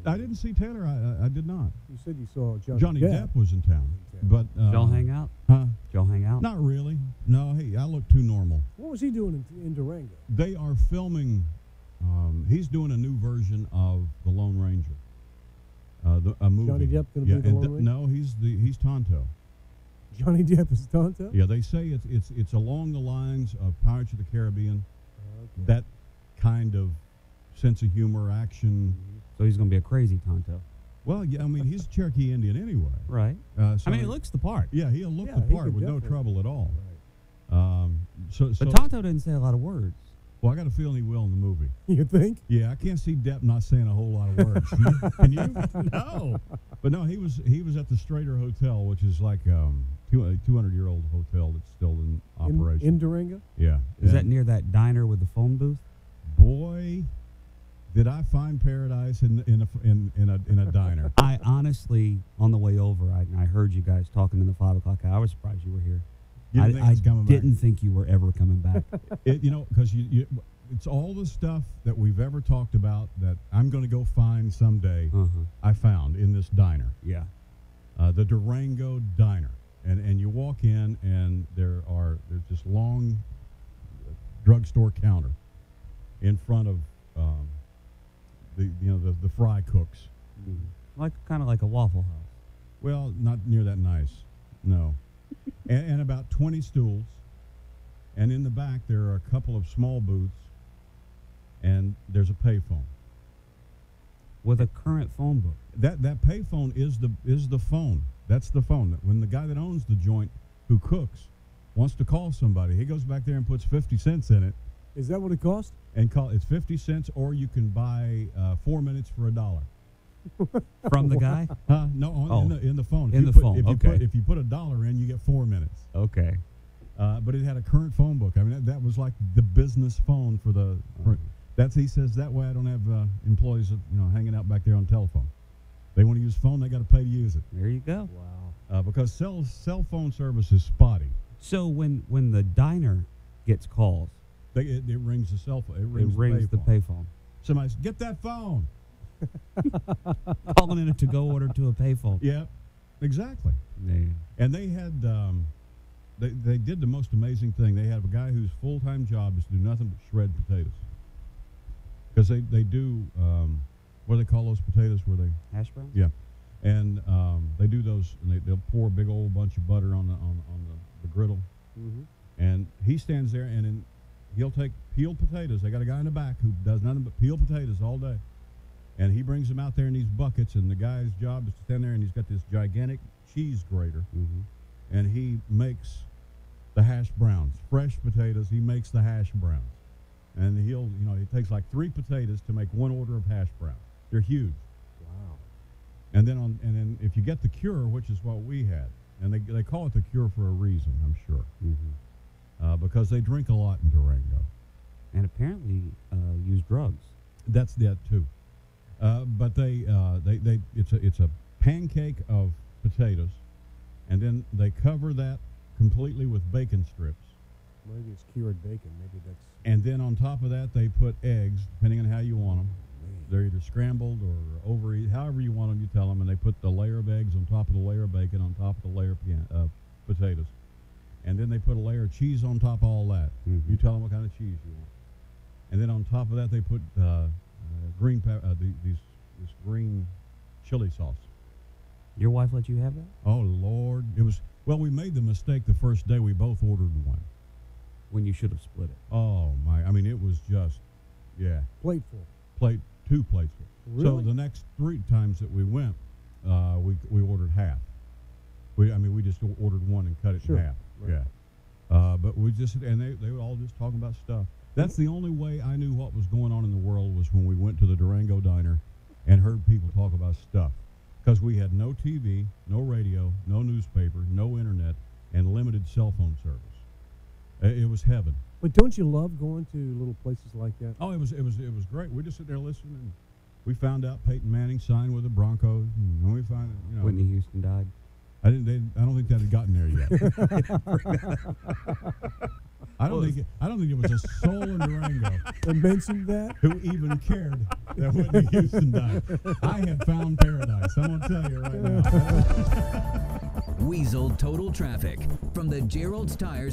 I didn't see Taylor. I did not. You said you saw Johnny Depp was in town. But did y'all hang out? Huh? Did y'all hang out? Not really. No, hey, I look too normal. What was he doing in Durango? They are filming. He's doing a new version of The Lone Ranger. A movie. Johnny Depp going to be the Lone Ranger? No, he's Tonto. Johnny Depp is Tonto? Yeah, they say it's along the lines of Pirates of the Caribbean. Okay. That kind of sense of humor, action. So he's going to be a crazy Tonto. Well, yeah, I mean, he's a Cherokee Indian anyway. Right. So I mean, he looks the part. Yeah, he'll look the he part could with no definitely. trouble at all. Right. But Tonto didn't say a lot of words. Well, I got a feeling he will in the movie. You think? Yeah, I can't see Depp not saying a whole lot of words. Can you? No. But no, he was at the Strader Hotel, which is like a 200-year-old hotel that's still in operation. In Durango? Yeah. Is that near that diner with the phone booth? Boy, did I find paradise in a diner. I honestly, on the way over, I heard you guys talking in the 5 o'clock hour. I was surprised you were here. You didn't think I was coming back? Didn't think you were ever coming back. Because it's all the stuff that we've ever talked about that I'm going to go find someday. I found in this diner. Yeah. The Durango Diner, and you walk in and there's this long drugstore counter in front of the fry cooks. Kind of like a Waffle House. Well, not near that nice. No. and about 20 stools. And in the back there are a couple of small booths, and there's a payphone. With a current phone book. That payphone is the phone. That's the phone. When the guy that owns the joint, who cooks, wants to call somebody, he goes back there and puts 50 cents in it. Is that what it costs? And it's 50 cents, or you can buy 4 minutes for $1. From the guy? No, in the phone. In the phone, If you put $1 in, you get 4 minutes. Okay. But it had a current phone book. I mean, that was like the business phone for the. He says that way I don't have employees, hanging out back there on telephone. They want to use phone, they got to pay to use it. There you go. Wow. Because cell phone service is spotty. So when the diner gets calls, it rings the cell phone. It rings the payphone. Somebody says, "Get that phone." Calling in a to-go order to a payphone. Yeah, exactly. Yeah. And they had. They did the most amazing thing. They have a guy whose full-time job is to do nothing but shred potatoes. Because they do, what do they call those potatoes? Where they hash browns? Yeah, and they do those, and they'll pour a big old bunch of butter on the griddle, and he stands there and he'll take peeled potatoes. They got a guy in the back who does nothing but peel potatoes all day, and he brings them out there in these buckets. And the guy's job is to stand there, and he's got this gigantic cheese grater, and he makes the hash browns, fresh potatoes. He makes the hash browns, and it takes like 3 potatoes to make 1 order of hash browns. They're huge. Wow. And then if you get the cure, which is what we had, and they call it the cure for a reason, I'm sure, because they drink a lot in Durango, and apparently use drugs. That's that too. But it's a pancake of potatoes, and then they cover that completely with bacon strips. Maybe it's cured bacon. Maybe that's. And then on top of that, they put eggs, depending on how you want them. They're either scrambled or however you want them. You tell them, and they put the layer of eggs on top of the layer of bacon on top of the layer of potatoes, and then they put a layer of cheese on top of all that. You tell them what kind of cheese you want, and then on top of that, they put green this green chili sauce. Your wife let you have that? Oh Lord, it was. Well, we made the mistake the first day. We both ordered one. When you should have split it. Oh, my. I mean, it was just, yeah. Plate full. 2 plates full. Really? So the next 3 times that we went, we ordered half. We just ordered one and cut it in half. Right. Yeah. But we just, and they were all just talking about stuff. That's the only way I knew what was going on in the world was when we went to the Durango Diner and heard people talk about stuff. Because we had no TV, no radio, no newspaper, no internet, and limited cell phone service. It was heaven. But don't you love going to little places like that? Oh, it was great. We just sit there listening, and we found out Peyton Manning signed with the Broncos, and we found Whitney Houston died. I don't think that had gotten there yet. I don't think there was a soul in Durango They mentioned that. who even cared that Whitney Houston died. I had found paradise. I'm gonna tell you right now. Weasel Total Traffic from the Gerald's Tires